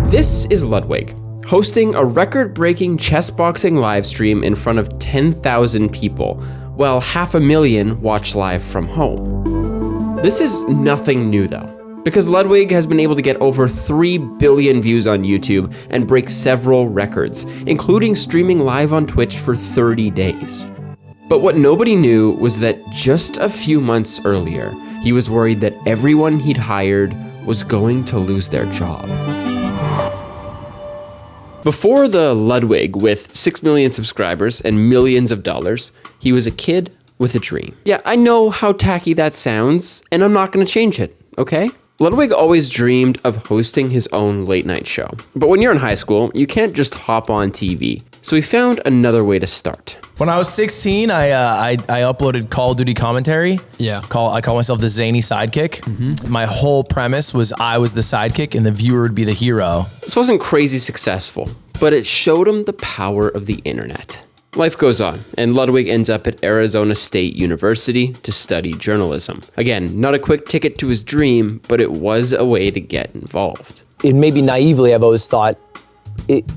This is Ludwig, hosting a record-breaking chess boxing live stream in front of 10,000 people, while 500,000 watch live from home. This is nothing new though, because Ludwig has been able to get over 3 billion views on YouTube and break several records, including streaming live on Twitch for 30 days. But what nobody knew was that just a few months earlier, he was worried that everyone he'd hired was going to lose their job. Before the Ludwig with 6 million subscribers and millions of dollars, he was a kid with a dream. Yeah, I know how tacky that sounds, and I'm not gonna change it, okay? Ludwig always dreamed of hosting his own late night show. But when you're in high school, you can't just hop on TV. So he found another way to start. When I was 16, I uploaded Call of Duty commentary. Yeah. I call myself the zany sidekick. Mm-hmm. My whole premise was I was the sidekick and the viewer would be the hero. This wasn't crazy successful, but it showed him the power of the internet. Life goes on, and Ludwig ends up at Arizona State University to study journalism. Again, not a quick ticket to his dream, but it was a way to get involved. It maybe naively, I've always thought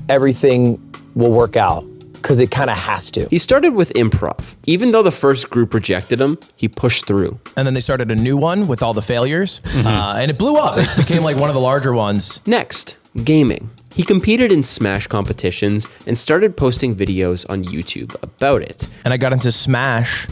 everything will work out, because it kind of has to. He started with improv. Even though the first group rejected him, he pushed through. And then they started a new one with all the failures, and it blew up. It became like one of the larger ones. Next, gaming. He competed in Smash competitions and started posting videos on YouTube about it. And I got into Smash,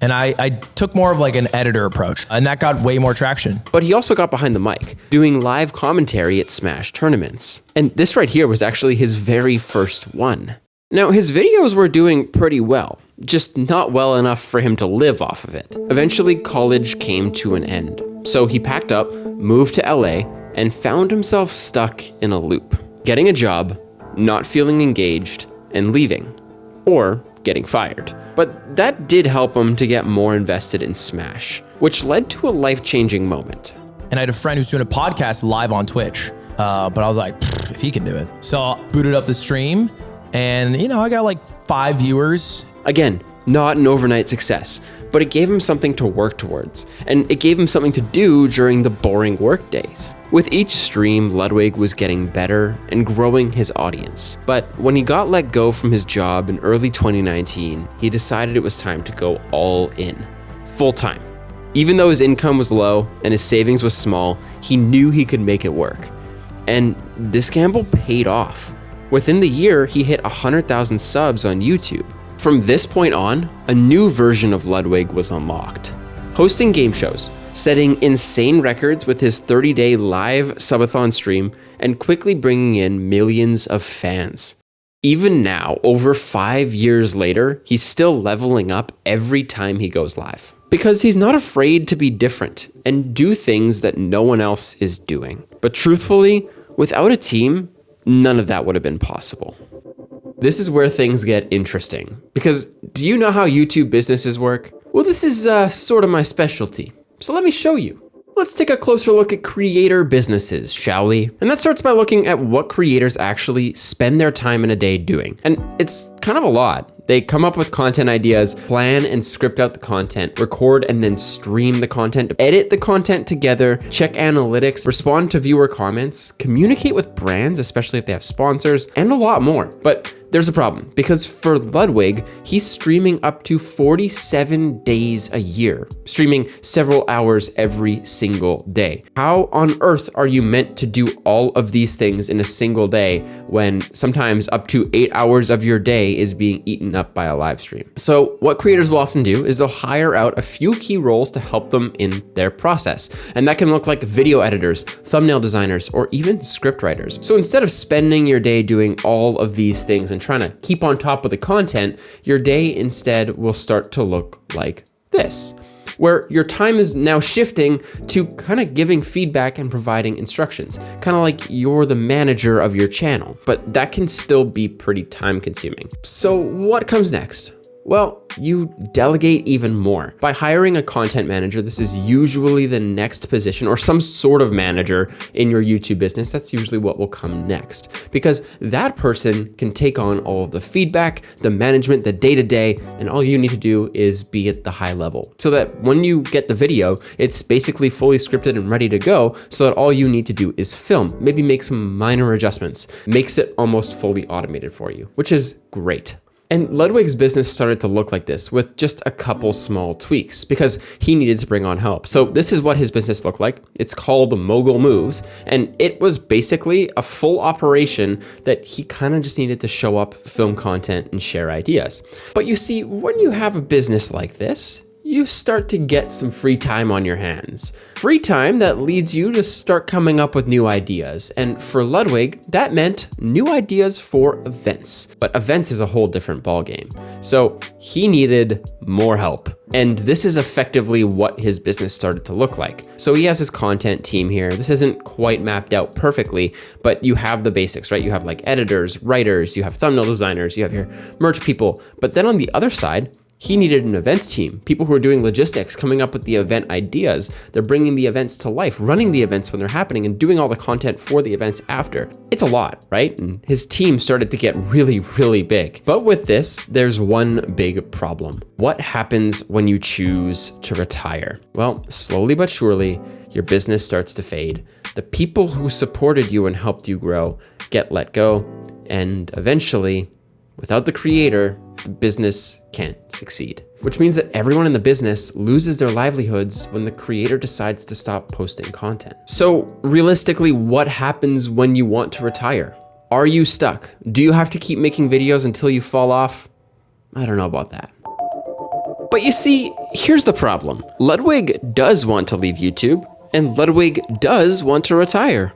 and I took more of like an editor approach, and that got way more traction. But he also got behind the mic, doing live commentary at Smash tournaments. And this right here was actually his very first one. Now, his videos were doing pretty well, just not well enough for him to live off of it. Eventually, college came to an end. So he packed up, moved to LA, and found himself stuck in a loop. Getting a job, not feeling engaged, and leaving. Or getting fired. But that did help him to get more invested in Smash, which led to a life-changing moment. And I had a friend who's doing a podcast live on Twitch, but I was like, if he can do it. So I booted up the stream, and I got like 5 viewers. Again, not an overnight success, but it gave him something to work towards, and it gave him something to do during the boring work days. With each stream, Ludwig was getting better and growing his audience. But when he got let go from his job in early 2019, he decided it was time to go all in, full time. Even though his income was low and his savings was small, he knew he could make it work. And this gamble paid off. Within the year, he hit 100,000 subs on YouTube. From this point on, a new version of Ludwig was unlocked. Hosting game shows, setting insane records with his 30-day live subathon stream, and quickly bringing in millions of fans. Even now, over 5 years later, he's still leveling up every time he goes live. Because he's not afraid to be different and do things that no one else is doing. But truthfully, without a team, none of that would have been possible. This is where things get interesting, because do you know how YouTube businesses work? Well, this is sort of my specialty, so let me show you. Let's take a closer look at creator businesses, shall we? And that starts by looking at what creators actually spend their time in a day doing. And it's kind of a lot. They come up with content ideas, plan and script out the content, record and then stream the content, edit the content together, check analytics, respond to viewer comments, communicate with brands, especially if they have sponsors, and a lot more. But there's a problem, because for Ludwig, he's streaming up to 47 days a year, streaming several hours every single day. How on earth are you meant to do all of these things in a single day when sometimes up to 8 hours of your day is being eaten up by a live stream? So what creators will often do is they'll hire out a few key roles to help them in their process. And that can look like video editors, thumbnail designers, or even script writers. So instead of spending your day doing all of these things and trying to keep on top of the content, your day instead will start to look like this, where your time is now shifting to kind of giving feedback and providing instructions, kind of like you're the manager of your channel, but that can still be pretty time consuming. So what comes next? Well, you delegate even more. By hiring a content manager, this is usually the next position, or some sort of manager in your YouTube business. That's usually what will come next, because that person can take on all of the feedback, the management, the day-to-day, and all you need to do is be at the high level. So that when you get the video, it's basically fully scripted and ready to go, so that all you need to do is film, maybe make some minor adjustments, makes it almost fully automated for you, which is great. And Ludwig's business started to look like this with just a couple small tweaks because he needed to bring on help. So this is what his business looked like. It's called Mogul Moves, and it was basically a full operation that he kind of just needed to show up, film content, and share ideas. But you see, when you have a business like this, you start to get some free time on your hands. Free time that leads you to start coming up with new ideas. And for Ludwig, that meant new ideas for events. But events is a whole different ballgame. So he needed more help. And this is effectively what his business started to look like. So he has his content team here. This isn't quite mapped out perfectly, but you have the basics, right? You have like editors, writers, you have thumbnail designers, you have your merch people. But then on the other side, he needed an events team, people who are doing logistics, coming up with the event ideas. They're bringing the events to life, running the events when they're happening, and doing all the content for the events after. It's a lot, right? And his team started to get really, really big. But with this, there's one big problem. What happens when you choose to retire? Well, slowly but surely, your business starts to fade. The people who supported you and helped you grow get let go. And eventually, without the creator, the business can't succeed. Which means that everyone in the business loses their livelihoods when the creator decides to stop posting content. So realistically, what happens when you want to retire? Are you stuck? Do you have to keep making videos until you fall off? I don't know about that. But you see, here's the problem. Ludwig does want to leave YouTube, and Ludwig does want to retire.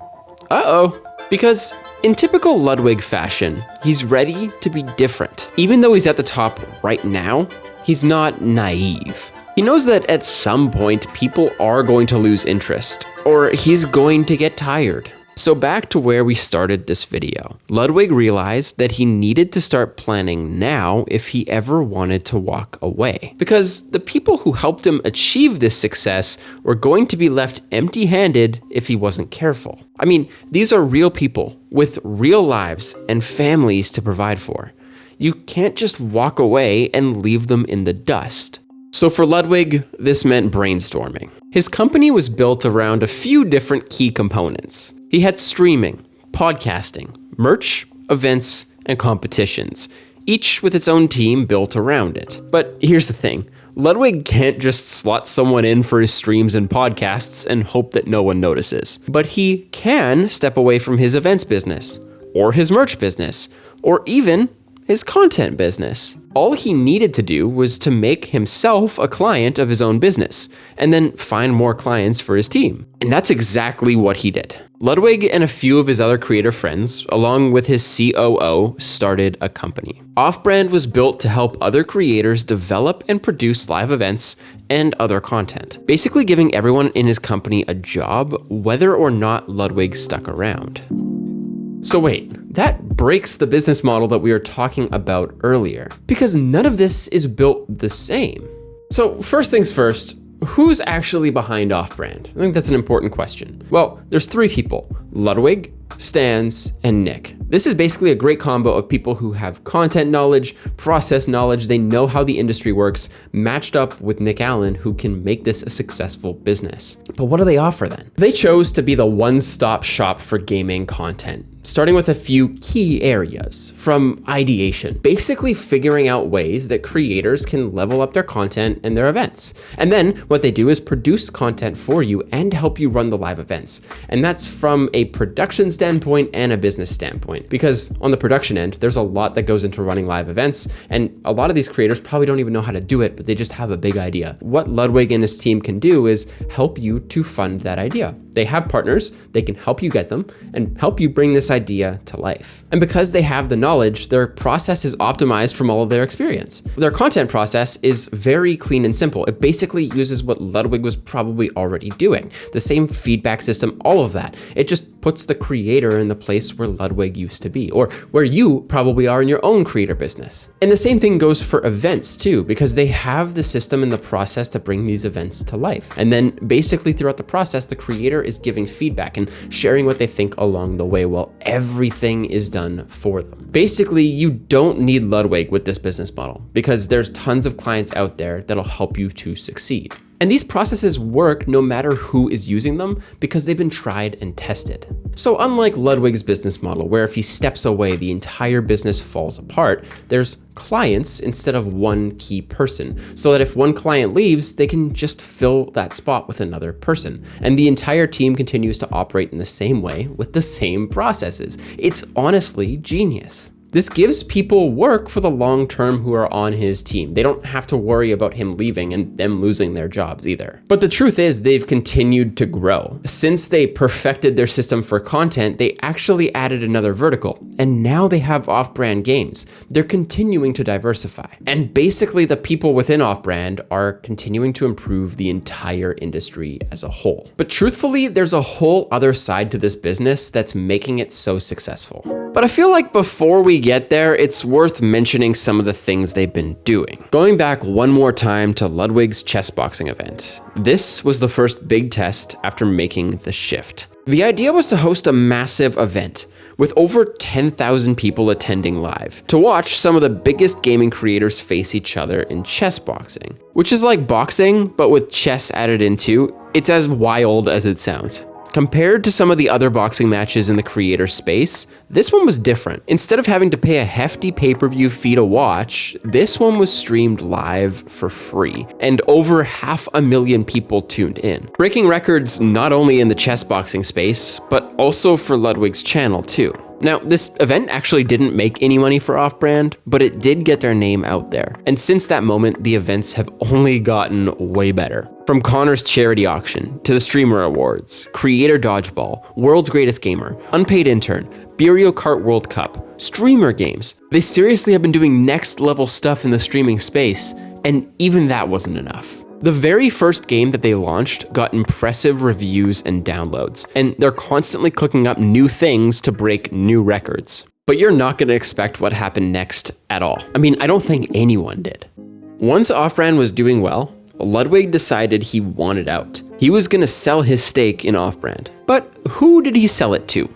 Uh-oh. Because in typical Ludwig fashion, he's ready to be different. Even though he's at the top right now, he's not naive. He knows that at some point, people are going to lose interest, or he's going to get tired. So back to where we started this video. Ludwig realized that he needed to start planning now if he ever wanted to walk away. Because the people who helped him achieve this success were going to be left empty-handed if he wasn't careful. I mean, these are real people with real lives and families to provide for. You can't just walk away and leave them in the dust. So for Ludwig, this meant brainstorming. His company was built around a few different key components. He had streaming, podcasting, merch, events, and competitions, each with its own team built around it. But here's the thing, Ludwig can't just slot someone in for his streams and podcasts and hope that no one notices. But he can step away from his events business, or his merch business, or even his content business. All he needed to do was to make himself a client of his own business, and then find more clients for his team. And that's exactly what he did. Ludwig and a few of his other creator friends, along with his COO, started a company. Off-Brand was built to help other creators develop and produce live events and other content, basically giving everyone in his company a job, whether or not Ludwig stuck around. So wait, that breaks the business model that we were talking about earlier, because none of this is built the same. So first things first, who's actually behind Off-Brand? I think that's an important question. Well, there's three people: Ludwig, Stans, and Nick. This is basically a great combo of people who have content knowledge, process knowledge, they know how the industry works, matched up with Nick Allen, who can make this a successful business. But what do they offer then? They chose to be the one-stop shop for gaming content, starting with a few key areas, from ideation, basically figuring out ways that creators can level up their content and their events. And then what they do is produce content for you and help you run the live events. And that's from a production standpoint and a business standpoint, because on the production end, there's a lot that goes into running live events, and a lot of these creators probably don't even know how to do it, but they just have a big idea. What Ludwig and his team can do is help you to fund that idea. They have partners, they can help you get them and help you bring this idea to life. And because they have the knowledge, their process is optimized from all of their experience. Their content process is very clean and simple. It basically uses what Ludwig was probably already doing. The same feedback system, all of that. It just puts the creator in the place where Ludwig used to be, or where you probably are in your own creator business. And the same thing goes for events too, because they have the system and the process to bring these events to life. And then basically throughout the process, the creator is giving feedback and sharing what they think along the way while everything is done for them. Basically, you don't need Ludwig with this business model because there's tons of clients out there that'll help you to succeed. And these processes work no matter who is using them because they've been tried and tested. So unlike Ludwig's business model, where if he steps away, the entire business falls apart, there's clients instead of one key person, so that if one client leaves, they can just fill that spot with another person. And the entire team continues to operate in the same way with the same processes. It's honestly genius. This gives people work for the long term who are on his team. They don't have to worry about him leaving and them losing their jobs either. But the truth is they've continued to grow. Since they perfected their system for content, they actually added another vertical, and now they have off-brand games. They're continuing to diversify. And basically the people within off-brand are continuing to improve the entire industry as a whole. But truthfully, there's a whole other side to this business that's making it so successful. But I feel like before we get there, it's worth mentioning some of the things they've been doing. Going back one more time to Ludwig's chess boxing event. This was the first big test after making the shift. The idea was to host a massive event with over 10,000 people attending live to watch some of the biggest gaming creators face each other in chess boxing, which is like boxing, but with chess added into. It's as wild as it sounds. Compared to some of the other boxing matches in the creator space, this one was different. Instead of having to pay a hefty pay-per-view fee to watch, this one was streamed live for free, and over 500,000 people tuned in. Breaking records not only in the chess boxing space, but also for Ludwig's channel too. Now, this event actually didn't make any money for Off-Brand, but it did get their name out there. And since that moment, the events have only gotten way better. From Connor's charity auction, to the Streamer Awards, Creator Dodgeball, World's Greatest Gamer, Unpaid Intern, Mario Kart World Cup, Streamer Games. They seriously have been doing next level stuff in the streaming space, and even that wasn't enough. The very first game that they launched got impressive reviews and downloads, and they're constantly cooking up new things to break new records. But you're not going to expect what happened next at all. I mean, I don't think anyone did. Once Off-Brand was doing well, Ludwig decided he wanted out. He was going to sell his stake in Off-Brand. But who did he sell it to?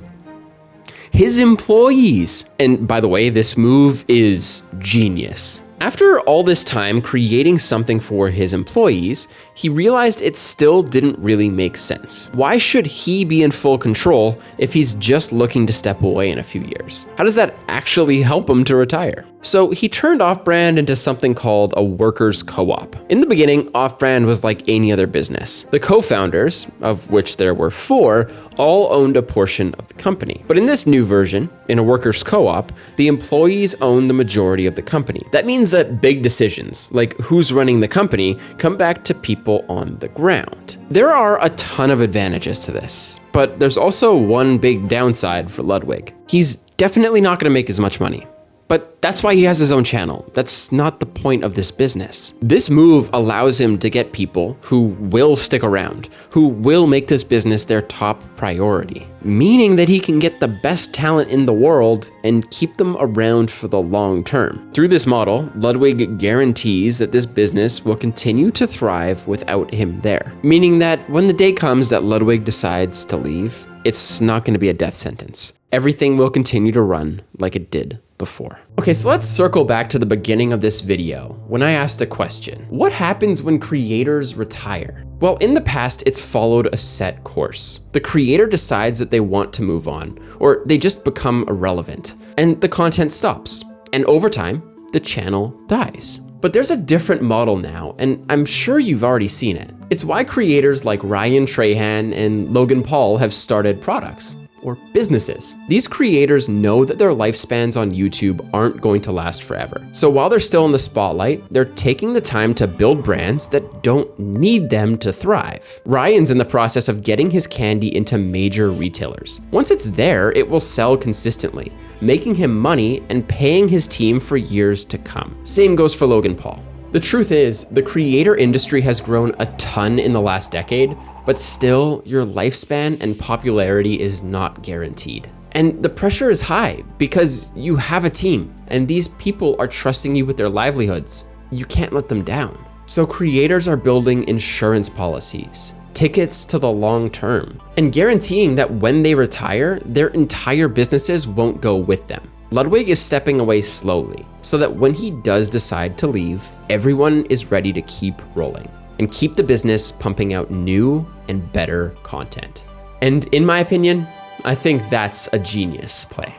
His employees. And by the way, this move is genius. After all this time creating something for his employees, he realized it still didn't really make sense. Why should he be in full control if he's just looking to step away in a few years? How does that actually help him to retire? So he turned Off-Brand into something called a workers' co-op. In the beginning, Off-Brand was like any other business. The co-founders, of which there were 4, all owned a portion of the company. But in this new version, in a workers' co-op, the employees own the majority of the company. That means that big decisions, like who's running the company, come back to people on the ground. There are a ton of advantages to this, but there's also one big downside for Ludwig. He's definitely not going to make as much money. But that's why he has his own channel. That's not the point of this business. This move allows him to get people who will stick around, who will make this business their top priority, meaning that he can get the best talent in the world and keep them around for the long term. Through this model, Ludwig guarantees that this business will continue to thrive without him there, meaning that when the day comes that Ludwig decides to leave, it's not going to be a death sentence. Everything will continue to run like it did before. Okay, so let's circle back to the beginning of this video when I asked a question. What happens when creators retire? Well, in the past, it's followed a set course. The creator decides that they want to move on, or they just become irrelevant, and the content stops. And over time, the channel dies. But there's a different model now, and I'm sure you've already seen it. It's why creators like Ryan Trahan and Logan Paul have started products. or businesses. These creators know that their lifespans on YouTube aren't going to last forever. So while they're still in the spotlight, they're taking the time to build brands that don't need them to thrive. Ryan's in the process of getting his candy into major retailers. Once it's there, it will sell consistently, making him money and paying his team for years to come. Same goes for Logan Paul. The truth is, the creator industry has grown a ton in the last decade, but still, your lifespan and popularity is not guaranteed. And the pressure is high because you have a team, and these people are trusting you with their livelihoods. You can't let them down. So creators are building insurance policies, tickets to the long term, and guaranteeing that when they retire, their entire businesses won't go with them. Ludwig is stepping away slowly so that when he does decide to leave, everyone is ready to keep rolling and keep the business pumping out new and better content. And in my opinion, I think that's a genius play.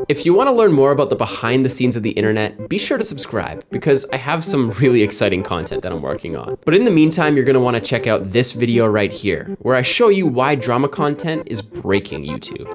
If you want to learn more about the behind the scenes of the internet, be sure to subscribe because I have some really exciting content that I'm working on. But in the meantime, you're going to want to check out this video right here, where I show you why drama content is breaking YouTube.